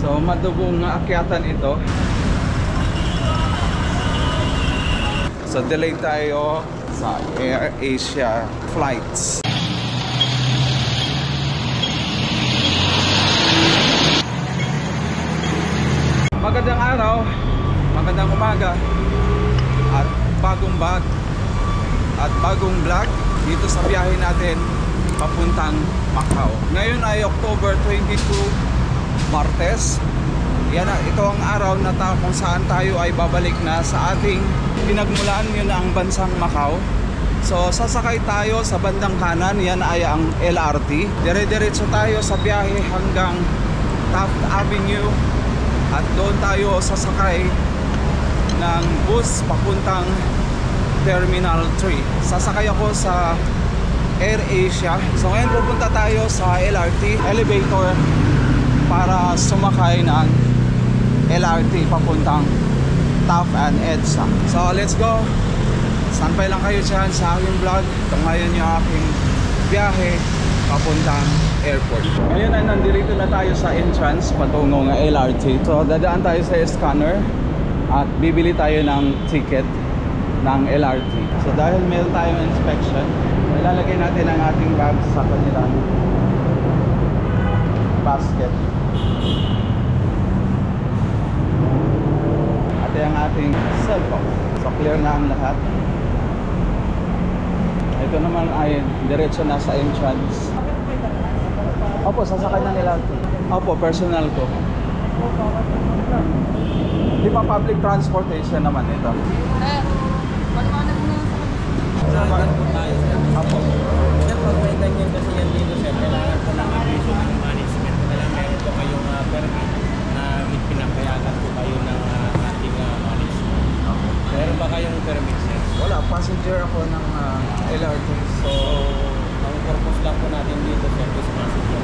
So madugong akyatan ito. So delay tayo sa Air Asia flights. Magandang araw, magandang umaga, at bagong bag at bagong vlog dito sa biyahe natin papuntang Macau. Ngayon ay October 22, Martes. Ito ang araw na kung saan tayo ay babalik na sa ating pinagmulan, yun ang bansang Macau. So sasakay tayo sa bandang kanan, yan ay ang LRT. Dire-diretso tayo sa biyahe hanggang Taft Avenue at doon tayo sasakay ng bus papuntang Terminal 3. Sasakay ako sa Air Asia. So ngayon pupunta tayo sa LRT elevator para sumakay ng LRT papuntang Taft and EDSA. So let's go. Standby lang kayo dyan sa aking vlog. Ito ngayon yung aking biyahe papuntang airport. Ngayon ay nandito na tayo sa entrance patungo ng LRT. So dadaan tayo sa scanner at bibili tayo ng ticket ng LRT. So dahil meron tayong inspection, ilalagay natin ang ating bags sa kanilang basket. At ang ating cellphone. So clear na ang lahat. Ito naman ay diretso na sa entrance. Opo, sasakay ng LRT. Opo, personal ko. Di ba public transportation naman ito? Paliwanag mo na sa kanila. Po tayo, sir. Opo. Sir, pag may ganyan kasi yan dito, sir, kailangan po ng aviso ng management. Kailangan meron po kayong permit na pinapayagan po kayo ng ating management. Meron ba kayong permit, sir? Wala, passenger ako ng LRT. So, ang purpose lang po natin dito, sir, is passenger.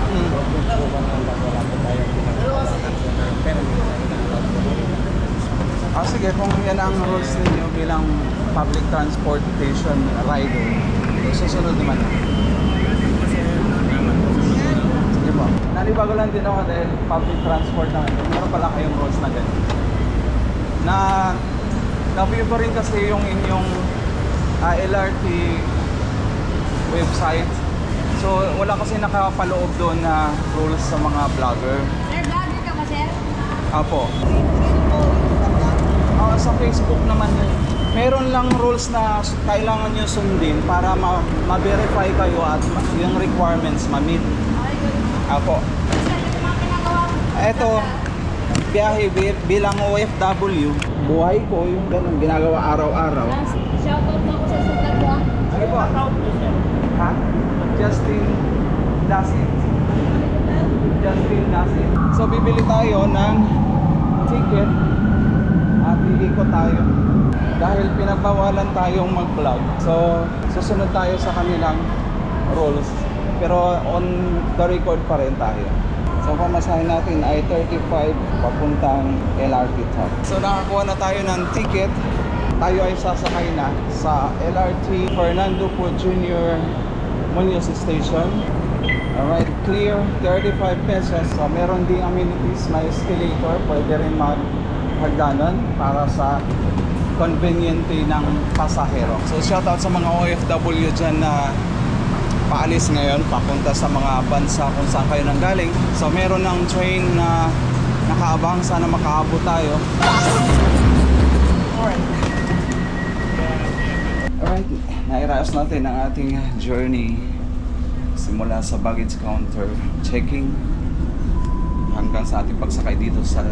Purpose po ba nga wala po tayong pinapayagan po ng permit na inaalap po kayo. Sige, kung yan ang rules ninyo bilang public transportation rider, susunod naman. Sige po. Nanibago lang din ako dahil public transport naman. Meron pala kayong rules na ganyan. Na-view ko rin kasi yung inyong LRT website. So wala kasi nakapaloob doon na rules sa mga vlogger. Sir, vlogger ka ba, sir? Apo. Sa Facebook naman yun. Meron lang rules na kailangan nyo sundin para ma-verify kayo at yung requirements ma-meet. Apo. Sir, ito mga pinagawa mo. Ito, biyahe bilang OFW, buhay ko yung ganun ginagawa araw-araw. Shoutout mo ako sa vlog mo. Sige po. Ha? Justin Dasit. Justin Dasit. So bibili tayo ng ticket at iikot tayo dahil pinagbawalan tayong mag-vlog. So susunod tayo sa kanilang rules pero on the record pa rin tayo. So pamasahin natin ay 35 papuntang LRT Top. So nakakuha na tayo ng ticket. Tayo ay sasakay na sa LRT Fernando Po Jr. Muñoz Station. Alright, clear, 35 pesos. So meron ding amenities, may escalator, pwede rin maghagdanan para sa conveniente ng pasahero. So shoutout sa mga OFW dyan na paalis ngayon papunta sa mga bansa kung saan kayo nanggaling. So meron ng train na nakaabang, sana makaabot tayo. Alright, nairayos natin ang ating journey simula sa baggage counter checking hanggang sa ating pagsakay dito sa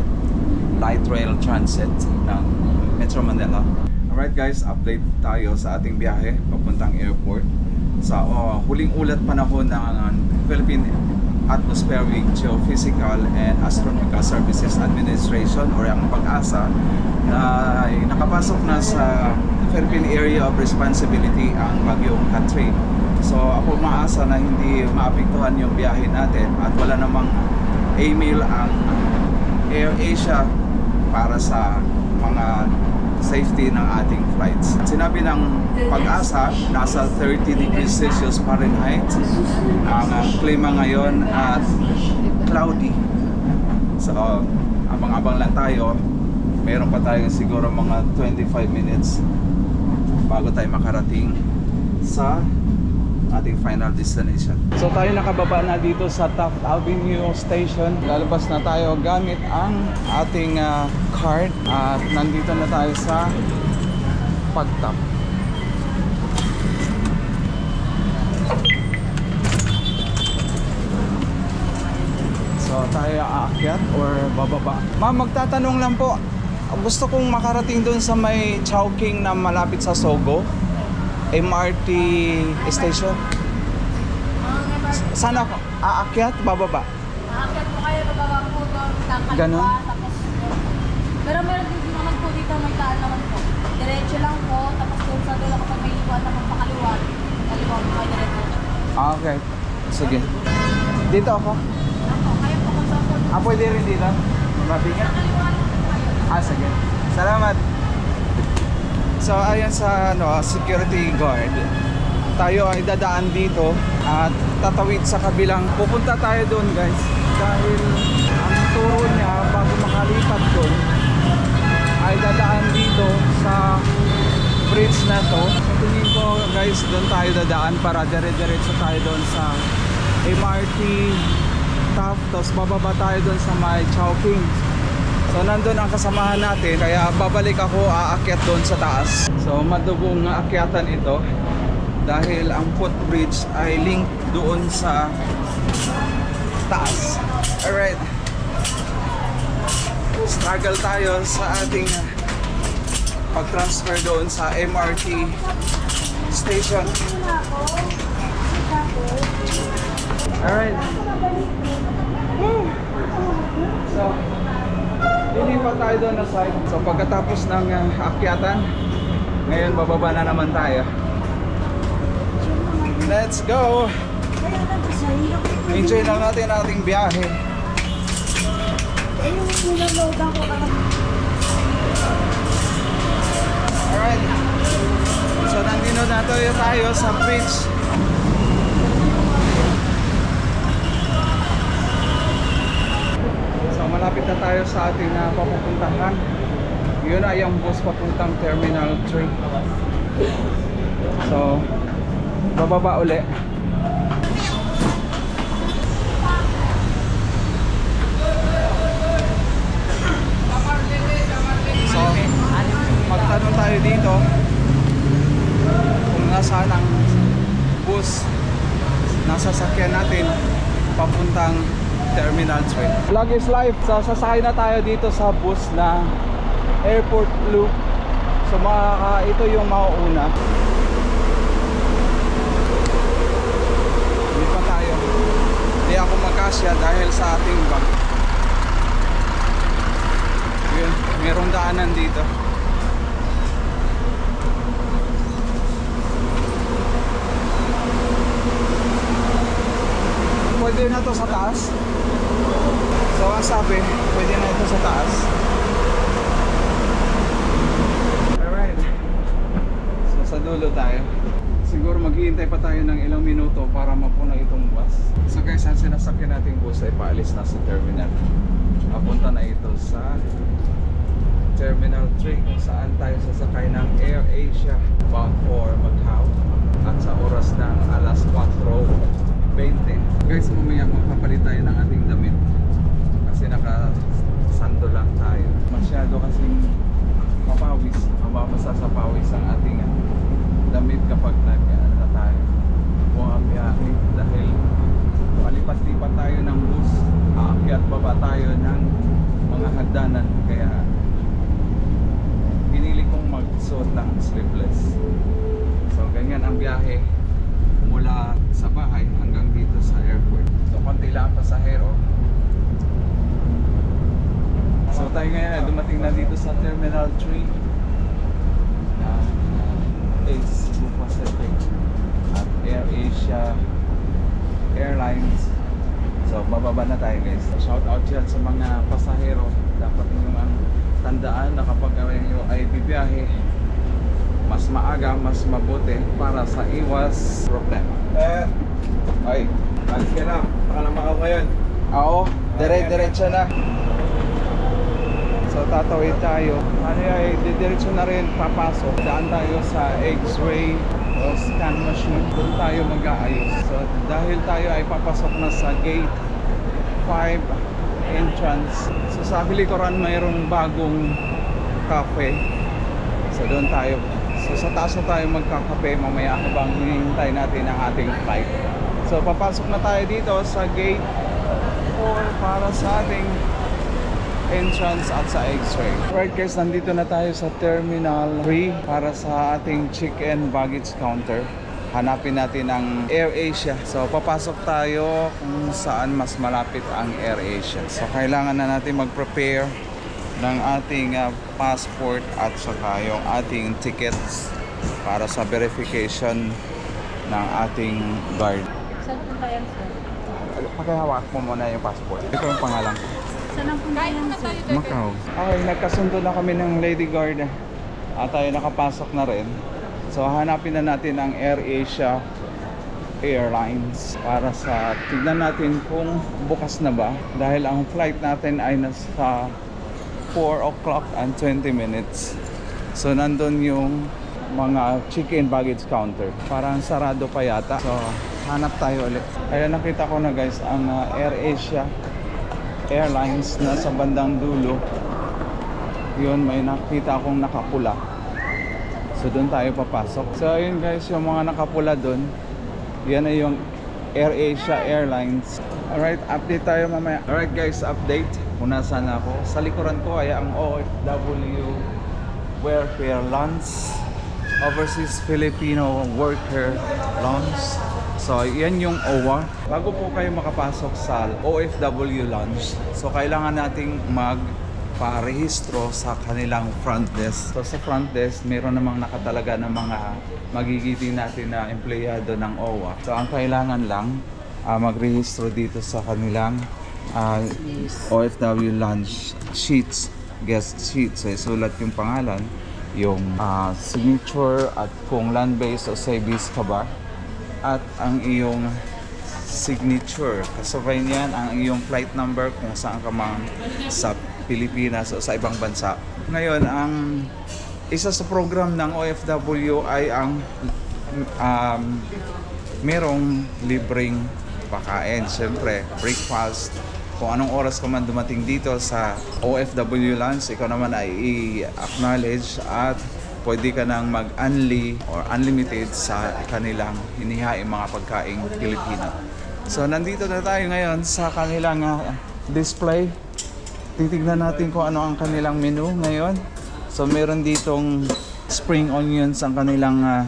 light rail transit ng Metro Manila. Alright guys, update tayo sa ating biyahe papuntang airport. Sa huling ulat panahon ng Philippine Atmospheric, Geophysical and Astronomical Services Administration or ang PAGASA na nakapasok na sa Philippine Area of Responsibility ang bagyong Katrina. So ako maasa na hindi maapektuhan yung biyahe natin at wala namang email ang Air Asia para sa mga safety ng ating flights. Sinabi ng PAGASA, nasa 30 degrees Celsius Fahrenheit ang klima ngayon at cloudy So, abang-abang lang tayo. Meron pa tayong siguro mga 25 minutes bago tayo makarating sa ating final destination. So tayo nakababa na dito sa Taft Avenue Station. Lalabas na tayo gamit ang ating card at nandito na tayo sa pagtap. So tayo aakyat or bababa. Ma'am, magtatanong lang po. Gusto kong makarating doon sa may Chowking na malapit sa Sogo MRT station. Saan ako? Aakyat? Bababa? Aakyat po kayo, bababa po doon, kakaliwa, Ganon? tapos pero meron din naman po dito, may daan naman po. Diretso lang po, tapos doon sa dulo kapag may iwan naman pakaliwa, kaliwa po kayo diretso. Okay. Sige. Dito ako? Ako, kayo po kung saan po. Pwede rin dito? Mabingat? Kaliwa lang po kayo. Sige. Salamat. So ayan sa security guard. Tayo ay dadaan dito at tatawid sa kabilang. Pupunta tayo doon, guys. Dahil ang turo niya bago makalipat doon ay dadaan dito sa bridge na to. So tingin ko, guys, doon tayo dadaan para dire-diretso tayo doon sa MRT Taft. Tapos bababa tayo doon sa may Chowking. So nandun ang kasamahan natin, kaya babalik ako, aakyat doon sa taas. So madugong aakyatan ito dahil ang footbridge ay link doon sa taas. Alright, struggle tayo sa ating pag-transfer doon sa MRT station. Alright. So lilipat tayo doon na side. So pagkatapos ng akyatan, ngayon bababa na naman tayo. Let's go! Enjoy lang natin ang ating biyahe. Alright. So nandito na tayo sa bridge. Malapit na tayo sa ating papupuntahan. Yun ay ang bus papuntang Terminal 3. So, bababa uli. So, magtanong tayo dito kung nasaan ang bus na sasakyan natin papuntang Terminal 3. Vlog is life. So sasakay na tayo dito sa bus na Airport Loop. So ito yung mauuna. Hindi pa tayo. Hindi ako magkasya dahil sa ating bag. Yun, merong daanan dito. Pwede na to sa taas. So ang sabi, pwede na ito sa taas. Alright. So sa dulo tayo. Siguro maghihintay pa tayo ng ilang minuto para mapuna itong bus. So guys, ang sinasakyan nating bus ay paalis na sa terminal. Papunta na ito sa Terminal 3 kung saan tayo sasakay ng Air Asia bound for Macau. At sa oras ng alas 4:20. Guys, mamaya magpapalit tayo ng ating damit. Kasi nakasando lang tayo. Masyado kasing mapawis, mababasa sa pawis ang ating damit kapag na tayo bumabiyahe dahil palipat-lipat tayo ng bus, aakyat baba tayo ng mga hagdanan, kaya pinili kong magsuot ng sleeveless. So ganyan ang biyahe mula sa bahay hanggang dito sa airport. So konti lang ang pasahero. So tayo ngayon dumating na dito sa Terminal 3 Ace Cebu Pacific at Air Asia Airlines. So bababa na tayo, guys. Shout out dyan sa mga pasahero. Dapat ninyong tandaan na kapag kayo ay bibiyahe, mas maaga, mas mabuti para sa iwas problema. Ay, alis ka na. Baka na Macau ngayon. Oo, dire-diretso na. So tatawid tayo. Ano ay didiretso na rin papasok. Daan tayo sa X-ray o scan machine. Doon tayo mag-aayos. So dahil tayo ay papasok na sa gate 5 entrance. So sa likuran mayroong bagong cafe. So doon tayo. So sa taas na tayo magkakape mamaya habang hinihintay natin ang ating flight. So papasok na tayo dito sa gate 4 para sa ating entrance at sa X-ray. Right guys, nandito na tayo sa Terminal 3 para sa ating check-in baggage counter. Hanapin natin ang AirAsia. So papasok tayo kung saan mas malapit ang AirAsia. So kailangan na natin mag-prepare ng ating passport at saka yung ating tickets para sa verification ng ating guard. Saan punta yan, sir? Pakihawak mo muna yung passport. Ito yung pangalan ko. Saan ang punta yan, sir? Macau. Okay, nagkasundo na kami ng lady guard at tayo nakapasok na rin. So hanapin na natin ang AirAsia Airlines para sa tignan natin kung bukas na ba dahil ang flight natin ay nasa 4 o'clock and 20 minutes. So nandun yung mga check-in baggage counter. Parang sarado pa yata. So hanap tayo ulit. Kaya nakita ko na guys ang AirAsia Airlines na sa bandang dulo. Yun, may nakita akong nakapula. So doon tayo papasok. So ayun guys, yung mga nakapula doon, yan ay yung AirAsia Airlines. Alright, update tayo mamaya. Alright guys, update. Kung nasaan ako. Sa likuran ko ay ang OFW Welfare Lounge, Overseas Filipino Worker Lounge. So, yan yung OWA. Bago po kayo makapasok sa OFW Lounge, so kailangan nating magparehistro sa kanilang front desk. So, sa front desk, meron namang nakatalaga ng mga magigiting natin na empleyado ng OWA. So, ang kailangan lang, magrehistro dito sa kanilang OFW Lounge sheets, guest sheets. So, isulat yung pangalan, yung signature at kung land-based o sea-based ka ba, at ang iyong signature. Kasabay niyan ang iyong flight number kung saan ka man sa Pilipinas o sa ibang bansa. Ngayon, ang isa sa program ng OFW ay ang merong libreng pakain. Siyempre, breakfast. Kung anong oras ka man dumating dito sa OFW Lounge, ikaw naman ay i-acknowledge at pwede ka nang mag-unli or unlimited sa kanilang hinihaing mga pagkaing Pilipino. So nandito na tayo ngayon sa kanilang display. Titignan natin kung ano ang kanilang menu ngayon. So meron ditong spring onions ang kanilang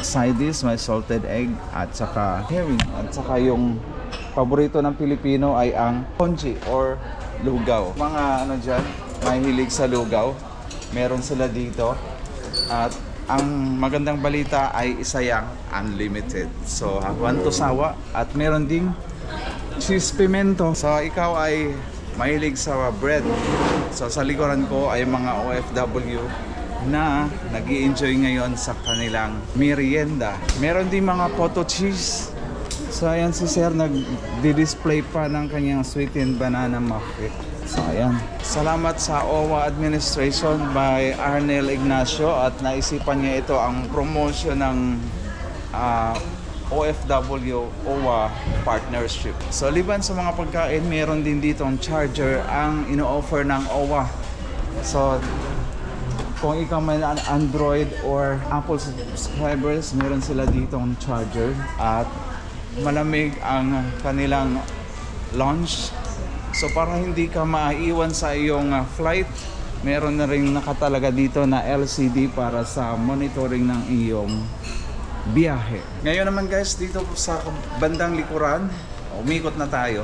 side dish, may salted egg at saka herring. At saka yung paborito ng Pilipino ay ang congee or lugaw. Mga ano dyan, mahilig sa lugaw. Meron sila dito. At ang magandang balita ay isa yang unlimited. So, one to sawa. At meron ding cheese pimento. So, ikaw ay mahilig sa bread. So, sa likuran ko ay mga OFW na nag-i-enjoy ngayon sa kanilang merienda. Meron din mga photo cheese. So, ayan si Sir nag-display pa ng kanyang sweetened banana muffin. So ayan, salamat sa OWA administration by Arnel Ignacio at naisipan niya ito ang promotion ng OFW OWA partnership. So liban sa mga pagkain, meron din dito ang charger ang ino-offer ng OWA. So kung ikaw may Android or Apple subscribers, meron sila dito ang charger at malamig ang kanilang launch. So para hindi ka maiwan sa iyong flight, meron na rin nakatalaga dito na LCD para sa monitoring ng iyong biyahe. Ngayon naman guys, dito sa bandang likuran, umikot na tayo.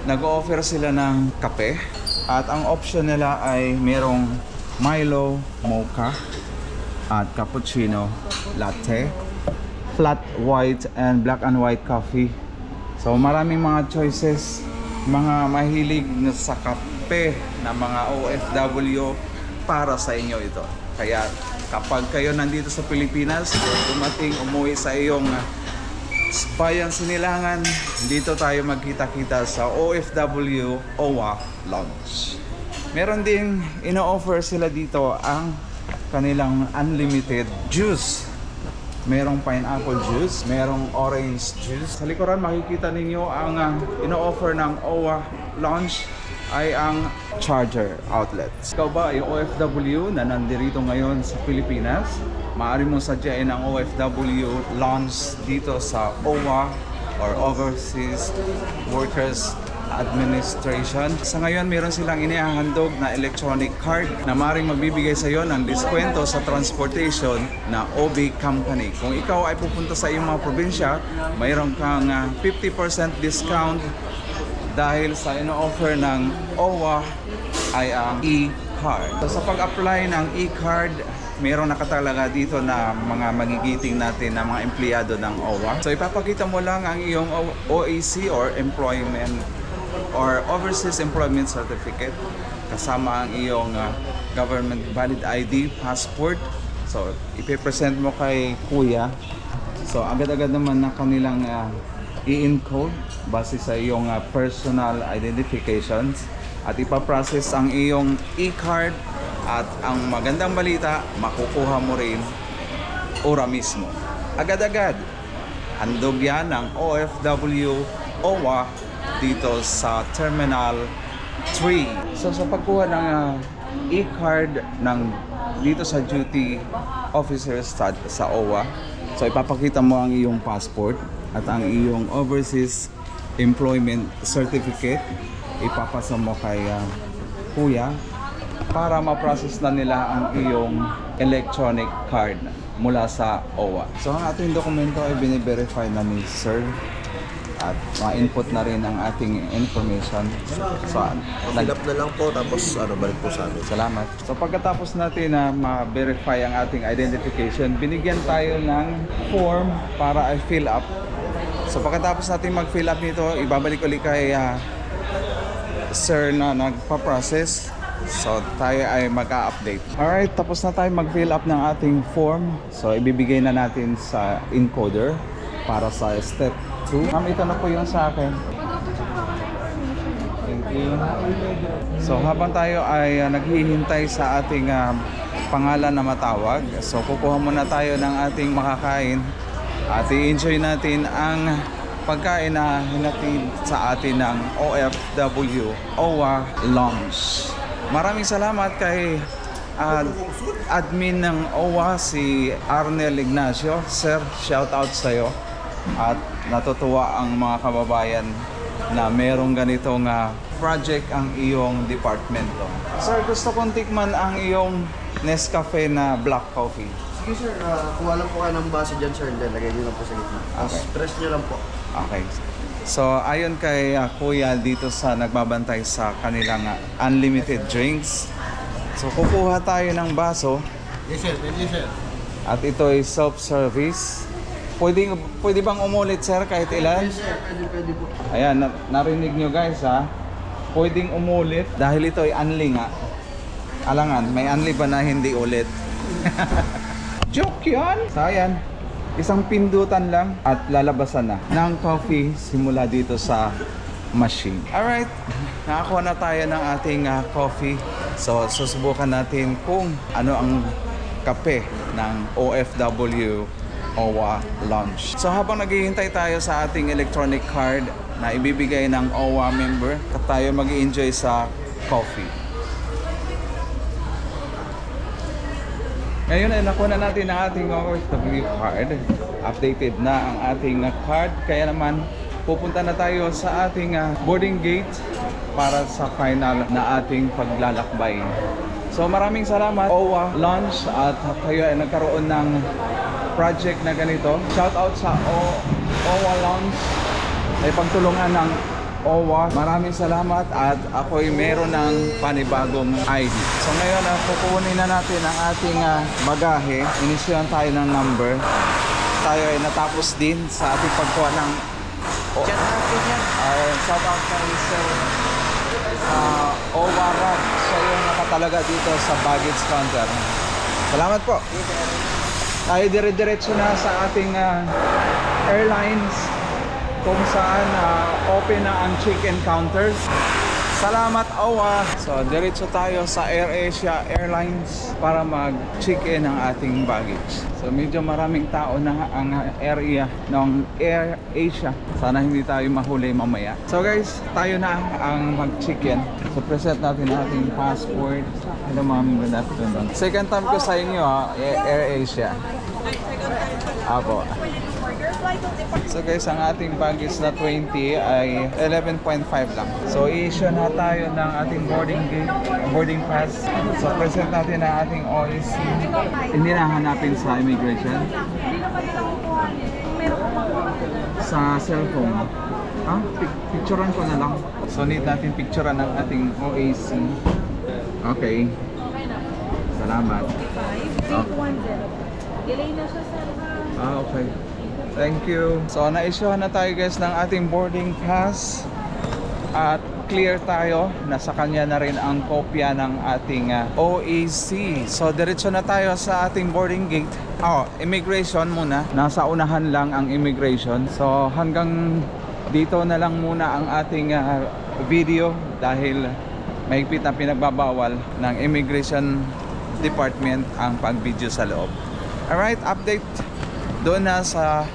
Nag-o-offer sila ng kape at ang option nila ay merong Milo, Mocha at Cappuccino, Latte, Flat White and Black and White Coffee. So maraming mga choices. Mga mahilig sa kape na mga OFW, para sa inyo ito. Kaya kapag kayo nandito sa Pilipinas, dumating umuwi sa iyong Bayang Sinilangan, dito tayo magkita-kita sa OFW OWA Lounge. Meron ding ino-offer sila dito ang kanilang unlimited juice. Merong pineapple juice, merong orange juice. Sa likuran makikita ninyo ang ino-offer ng OWA Lounge ay ang charger outlets. Ikaw ba ay OFW na nandirito ngayon sa Pilipinas? Maaari mong sadyain ang OFW Lounge dito sa OWA or Overseas Workers Administration. Sa ngayon, meron silang inihahandog na electronic card na maaaring magbibigay sa iyo ng diskwento sa transportation na OB company. Kung ikaw ay pupunta sa iyong mga probinsya, mayroon kang 50% discount dahil sa ino-offer ng OWA ay ang e-card. So, sa pag-apply ng e-card, mayroon nakatalaga dito na mga magigiting natin na mga empleyado ng OWA. So ipapakita mo lang ang iyong OAC or Employment or Overseas Employment Certificate kasama ang iyong government valid ID, passport. So ipipresent mo kay kuya. So agad-agad naman na kanilang i-encode base sa iyong personal identifications at ipaprocess ang iyong e-card. At ang magandang balita, makukuha mo rin ora mismo. Agad-agad, handog yan ng OFW OWA dito sa Terminal 3. So sa pagkuha ng e-card dito sa duty officers sa OWA, so ipapakita mo ang iyong passport at ang iyong Overseas Employment Certificate. Ipapasa mo kay kuya para ma-process na nila ang iyong electronic card mula sa OWA. So ang ating dokumento ay bine-verify na ni Sir at ma-input na rin ang ating information. So fill up na lang po tapos balik po sa amin. Salamat. So pagkatapos natin na ma-verify ang ating identification, binigyan tayo ng form para i-fill up. So pagkatapos natin mag-fill up nito, ibabalik ulit kay Sir na nagpa-process. So tayo ay mag-a-update. Alright, tapos na tayo mag-fill up ng ating form. So ibibigay na natin sa encoder para sa step 2. Ma'am, ito na po yung sa akin. Thank you. So habang tayo ay naghihintay sa ating pangalan na matawag, so kukuha muna tayo ng ating makakain at i-enjoy natin ang pagkain na hinatid sa atin ng OFW OWA Lounge. Maraming salamat kay admin ng OWA, si Arnel Ignacio. Sir, shout out sa iyo. At natutuwa ang mga kababayan na merong ganitong project ang iyong departmento. Sir, gusto kong tikman ang iyong Nescafe na black coffee. Sige sir, kuha lang po kayo ng base dyan sir, then lagay nyo lang po sa gitna. Okay. Press nyo lang po. Okay. So, ayon kay kuya dito sa nagbabantay sa kanilang unlimited drinks. So, kukuha tayo ng baso. Yes sir, thank you sir. At ito ay self-service. Pwede bang umulit sir kahit ilan? Yes sir, pwede po. Ayan, narinig nyo guys ha. Pwedeng umulit dahil ito ay unli nga. Alangan, may unli ba na hindi ulit? Joke yan! So, ayan. Isang pindutan lang at lalabasan na ng coffee simula dito sa machine. Alright, nakakuha na tayo ng ating coffee. So, susubukan natin kung ano ang kape ng OFW OWA Lounge. So, habang naghihintay tayo sa ating electronic card na ibibigay ng OWA member, tayo mag-i-enjoy sa coffee. Ngayon ay nakuha na natin ang ating OFW card. Updated na ang ating card. Kaya naman pupunta na tayo sa ating boarding gate para sa final na ating paglalakbay. So maraming salamat OWA Lounge at kayo ay nagkaroon ng project na ganito. Shout out sa OWA Lounge ay pagtulungan ng OWA. Maraming salamat at ako'y meron ng panibagong ID. So ngayon, kukunin na natin ang ating bagahe. Inisyohan tayo ng number. Tayo ay natapos din sa ating pagkuha ng shout out kay Sir OWA Rab. Siya yung nakatalaga dito sa baggage counter. Salamat po. tayo dire-diretso na sa ating airlines kung saan open na ang check-in counters. Salamat OWA! So diretso tayo sa AirAsia Airlines para mag-check-in ang ating baggage. So medyo maraming tao na ang area ng AirAsia. Sana hindi tayo mahuli mamaya. So guys, tayo na ang mag-check-in. So present natin ating passport. Hello ma'am, good afternoon. Second time ko sa inyo AirAsia. Apo. So guys, ang ating baggage na 20 ay 11.5 lang. So i-issue na tayo ng ating boarding pass. So present natin ang ating OEC. Hindi na hanapin sa immigration. Sa cellphone. Picturean ko na lang. So need natin picturean ng ating OAC. Okay. Salamat. 5810. Delay na siya sir. Okay. Thank you. So na-issuehan na tayo guys ng ating boarding pass at clear tayo. Nasa kanya na rin ang kopya ng ating OAC. So diretso na tayo sa ating boarding gate. Immigration muna. Nasa unahan lang ang immigration. So hanggang dito na lang muna ang ating video dahil mahigpit na pinagbabawal ng immigration department ang pag-video sa loob. Alright, update doon na sa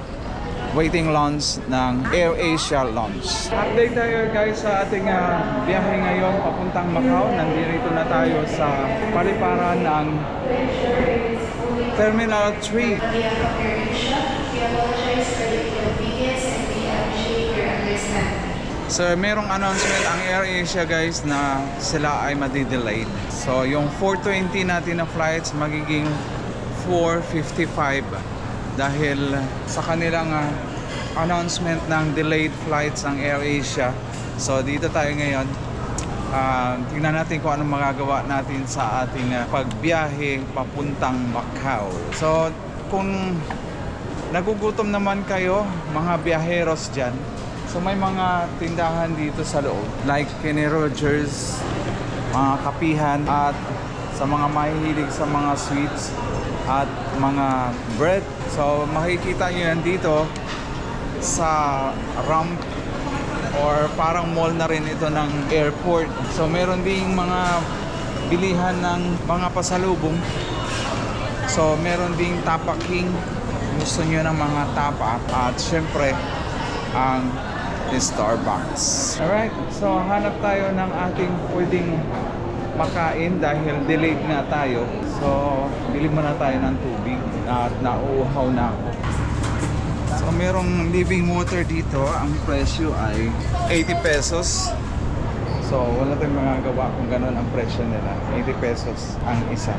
waiting lounge ng AirAsia Lounge. Update tayo guys sa ating biyahe ngayon papuntang Macau. Nandito na tayo sa paliparan ng Terminal 3. So merong announcement ang AirAsia guys na sila ay madidelayed. So yung 420 natin na flights magiging 455 dahil sa kanilang announcement ng delayed flights ng AirAsia. So dito tayo ngayon. Tingnan natin kung anong magagawa natin sa ating pagbiyahe papuntang Macau. So kung nagugutom naman kayo mga biyaheros dyan, so may mga tindahan dito sa loob like Kenny Rogers, mga kapihan at sa mga mahihilig sa mga sweets at mga bread. So makikita nyo yan dito sa ramp or parang mall na rin ito ng airport. So meron ding mga bilihan ng mga pasalubong. So meron ding Tapa King. Gusto nyo ng mga tapa at syempre ang Starbucks. Alright, so hanap tayo ng ating pwedeng makain dahil delayed na tayo. So bili muna tayo ng tubig at nauuhaw na ako. So merong living water dito. Ang presyo ay 80 pesos. So wala tayong magagawa kung gano'n ang presyo nila. 80 pesos ang isa.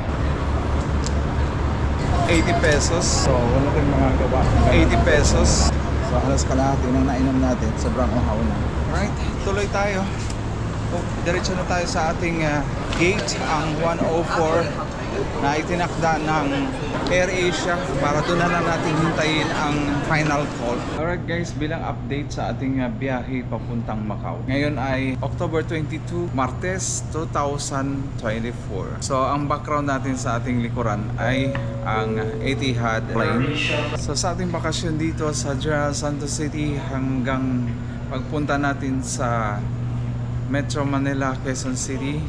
80 pesos. So wala tayong magagawa kung 80 pesos. So halos kalahati nang nainom natin. Sobrang uhaw na. Alright, tuloy tayo. Diretso na tayo sa ating gate, ang 104 na itinakda ng AirAsia para doon na lang natin hintayin ang final call. Alright guys, bilang update sa ating biyahe papuntang Macau. Ngayon ay October 22, Martes 2024. So ang background natin sa ating likuran ay ang Etihad plane. So sa ating bakasyon dito sa General Santos City hanggang pagpunta natin sa Metro Manila, Quezon City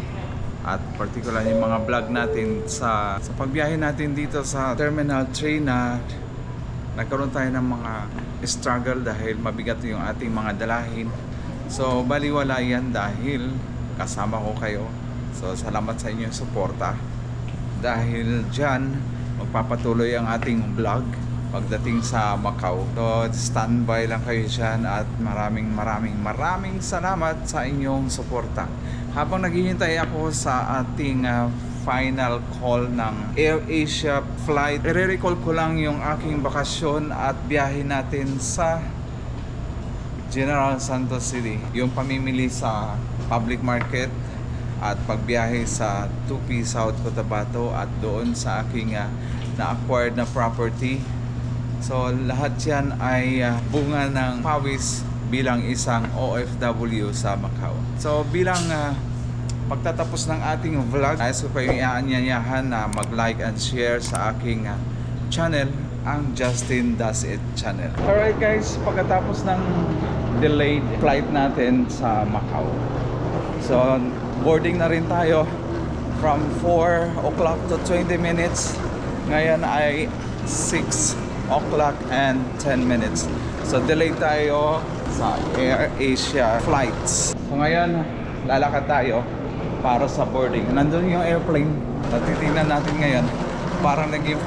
at particular yung mga vlog natin sa pagbiyahe natin dito sa Terminal 3 na nagkaroon tayo ng mga struggle dahil mabigat yung ating mga dalahin. So baliwala yan dahil kasama ko kayo. So salamat sa inyong suporta dahil dyan magpapatuloy ang ating vlog pagdating sa Macau. So standby lang kayo dyan at maraming salamat sa inyong suporta. Habang naghihintay ako sa ating final call ng AirAsia flight, i-recall ko lang yung aking bakasyon at biyahe natin sa General Santos City. Yung pamimili sa public market at pagbiyahe sa Tupi, South Cotabato at doon sa aking na-acquired na property. So lahat yan ay bunga ng pawis bilang isang OFW sa Macau. So bilang pagtatapos ng ating vlog, nais ko kayo iaanyayahan na mag-like and share sa aking channel, ang Justin Does It channel. Alright guys, pagkatapos ng delayed flight natin sa Macau, so boarding na rin tayo from 4 o'clock to 20 minutes. Ngayon ay 6 o'clock and 10 minutes. So delayed tayo sa Air Asia flights. So ngayon, lalakad tayo para sa boarding. Nandun yung airplane. Natitingnan natin ngayon. Parang naging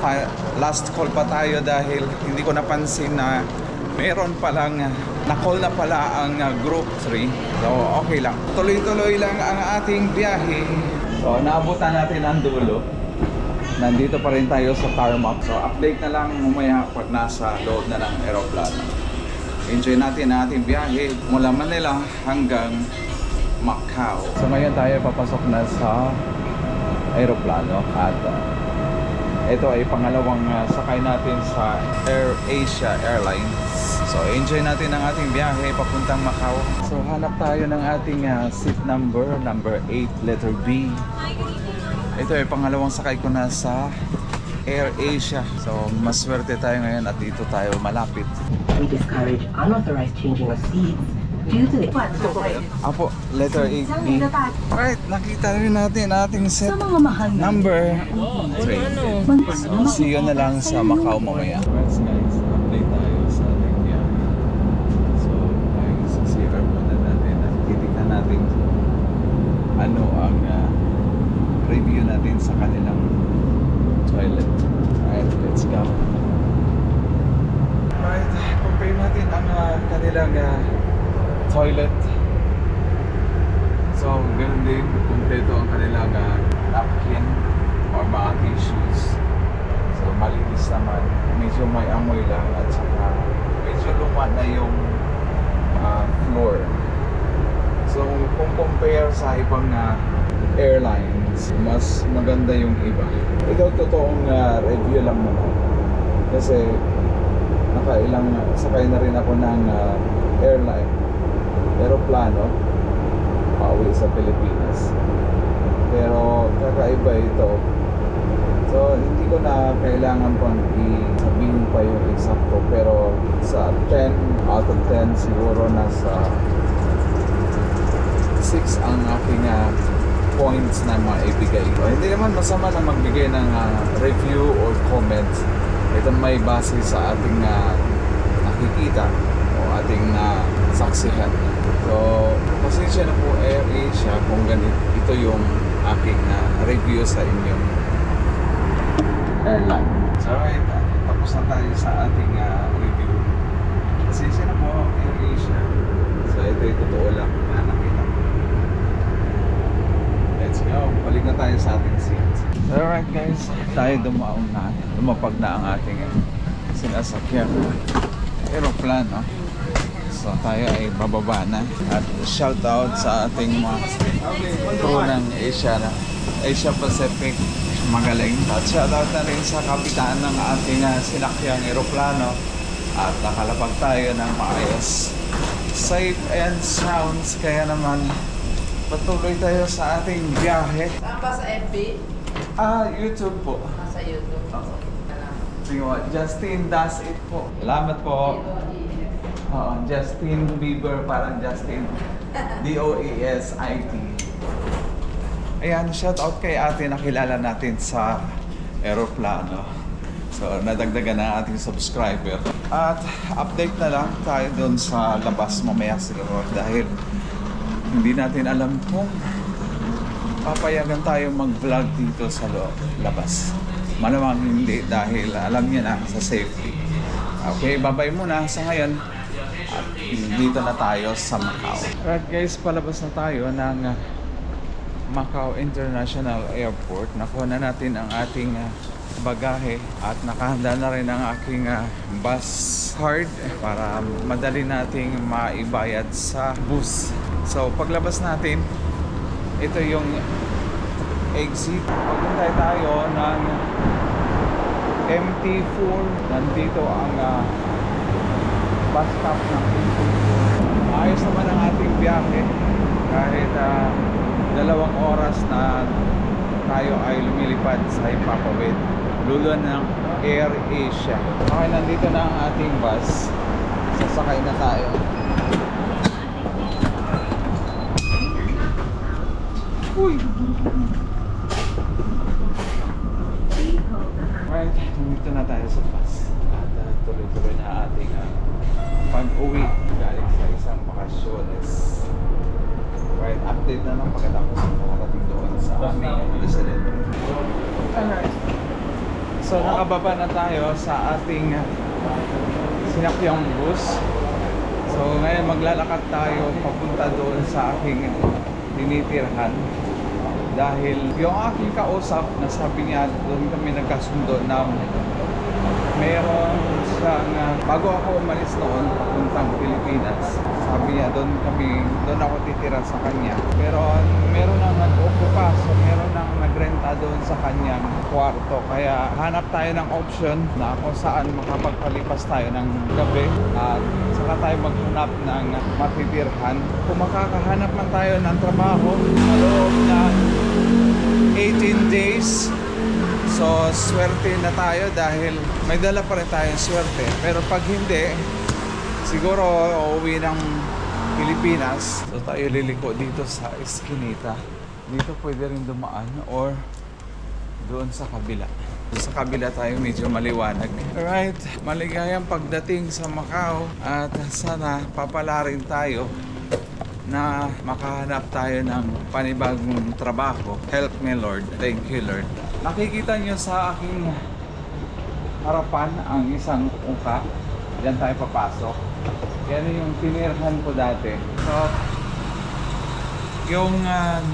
last call pa tayo dahil hindi ko napansin na meron palang na-call na pala ang group 3. So okay lang. Tuloy-tuloy lang ang ating biyahe. So naabutan natin ang dulo. Nandito pa rin tayo sa tarmac. So update na lang mamaya pag nasa loob na ng aeroplano. Enjoy natin ang ating biyahe mula Manila hanggang Macau. So ngayon tayo papasok na sa aeroplano at ito ay pangalawang sakay natin sa Air Asia Airlines. So enjoy natin ang ating biyahe papuntang Macau. So hanap tayo ng ating seat number 8, letter B. Ito ay pangalawang sakay ko na sa Air Asia. So maswerte tayo ngayon at dito tayo malapit. We discourage unauthorized changing of seats due to the Apo, letter A, B. Alright, nakita rin natin ating set mga mahal number 3. See you na lang sa Macau mamaya. Guys, update tayo sa ating biyahe. So, tayo sa CR muna natin at titignan natin ano ang review natin sa kanilang toilet. Alright, let's go. Alright, compare natin ang kanilang toilet. So, ganun din, kumpleto ang kanilang napkin or mga tissues. So, malinis naman. Medyo may amoy lang at saka medyo luma na yung floor. So, kung compare sa ibang airlines, mas maganda yung iba. Ito totoong review lang naman. Kasi nakailang sakay na rin ako ng aeroplano pauwi sa Pilipinas. Pero kakaiba ito. So hindi ko na kailangan pang i-sabihin pa yung eksakto, pero sa 10 out of 10 siguro nasa 6 ang aking points na maibigay. So, hindi naman masama na magbigay ng review or comments. Ito may base sa ating nakikita o ating saksihan. So, pasensya na po Air Asia kung ganito ito yung aking review sa inyong airline. So, right, tapos na tayo sa ating review. Pasensya na po Air Asia. So, ito yung totoo lang na nakita ko. Let's go. Balik na tayo sa ating seat. So, alright guys, tayo dumaong na. Lumapag na ang ating sinasakyan aeroplano. So tayo ay bababa na. At shout out sa ating mga crew ng Asia Pacific. Magaling. At shout out na rin sa kapitan ng ating sinakyang aeroplano. At nakalapag tayo ng maayos. Safe and sounds. Kaya naman patuloy tayo sa ating biyahe. Saan ba sa FB? YouTube po. Sa YouTube. Sige po, Justin Does It po. Salamat po. Justin Bieber, parang Justin D-O-E-S-I-T. Ayan, shout out kay ate na kilala natin sa aeroplano. So, nadagdagan na ating subscriber. At update na lang tayo doon sa labas mamaya siguro dahil hindi natin alam kung papayagan tayo mag-vlog dito sa labas. Malamang hindi dahil alam niya na sa safety. Okay, bye-bye muna sa ngayon. At dito na tayo sa Macau. Alright guys, palabas na tayo ng Macau International Airport. Nakuha na natin ang ating bagahe at nakahanda na rin ang aking bus card para madali nating maibayad sa bus. So paglabas natin, ito yung exit. Paguntay tayo ng MT4. Nandito ang bus stop ng MT4. Ayos naman ang ating biyahe kahit 2 oras na tayo ay lumilipad sa Himpapawid. luluan ng Air Asia. Okay, nandito na ang ating bus. Sasakay na tayo. Uy! Right, nandito na tayo sa bus. At tuloy-tuloy na ating pag-uwi galing sa isang bakasyones. Right, update na lang pagkatapos ng makarating doon sa aming resident. Alright. So nakababa na tayo sa ating sinakyang bus. So ngayon maglalakad tayo papunta doon sa aking tinitirhan. Dahil yung aking kausap, nasabi niya doon kami nagkasundo na meron siyang, bago ako umalis noon papuntang Pilipinas, sabi niya doon ako titira sa kanya. Pero meron nang nag-ocupa, so meron nang nagrenta doon sa kanyang kwarto. Kaya hanap tayo ng option na kung saan makapagpalipas tayo ng gabi at saka tayo maghanap ng matitirhan. Kung makakahanap man tayo ng trabaho sa loob ng 18 days, so swerte na tayo dahil may dala pa rin tayong swerte. Pero pag hindi, siguro uuwi ng Pilipinas. So tayo liliko dito sa Eskinita. Dito pwede rin dumaan or doon sa kabila. Sa kabila tayo medyo maliwanag. Alright, maligayang pagdating sa Macau at sana papala rin tayo na makahanap tayo ng panibagong trabaho. Help me Lord. Thank you Lord. Nakikita nyo sa aking harapan ang isang uka. Diyan tayo papasok. Yan yung tinirhan ko dati. So, yung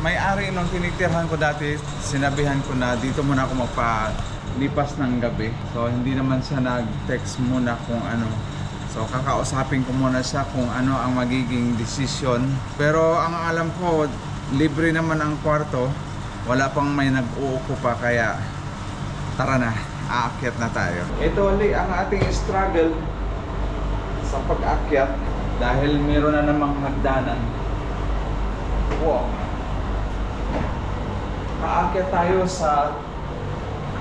may-ari nung tinitirhan ko dati, sinabihan ko na dito muna ako magpalipas ng gabi. So, hindi naman siya nag-text muna kung ano. So, kakausapin ko muna siya kung ano ang magiging desisyon. Pero ang alam ko, libre naman ang kwarto. Wala pang may nag-uukupa, kaya tara na, aakyat na tayo. Ito ulit ang ating struggle sa pag-akyat dahil meron na namang hagdanan. Wow. Aakyat tayo sa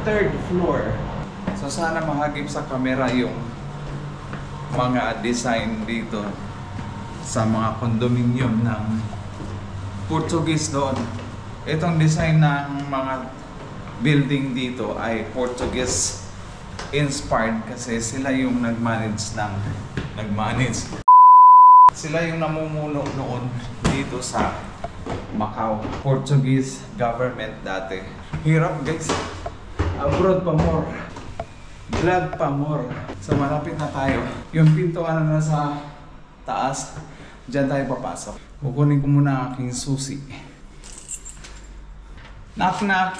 3rd floor. So sana mahagip sa camera yung mga design dito sa mga condominium ng Portuguese doon. Itong design ng mga building dito ay Portuguese inspired kasi sila yung sila yung namumuno noon dito sa Macau. Portuguese government dati. Hirap guys. Abroad pa more. Vlog pa more. So malapit na tayo. Yung pintuan na sa taas, dyan tayo papasok. Kukunin ko muna ang aking susi. Knock knock.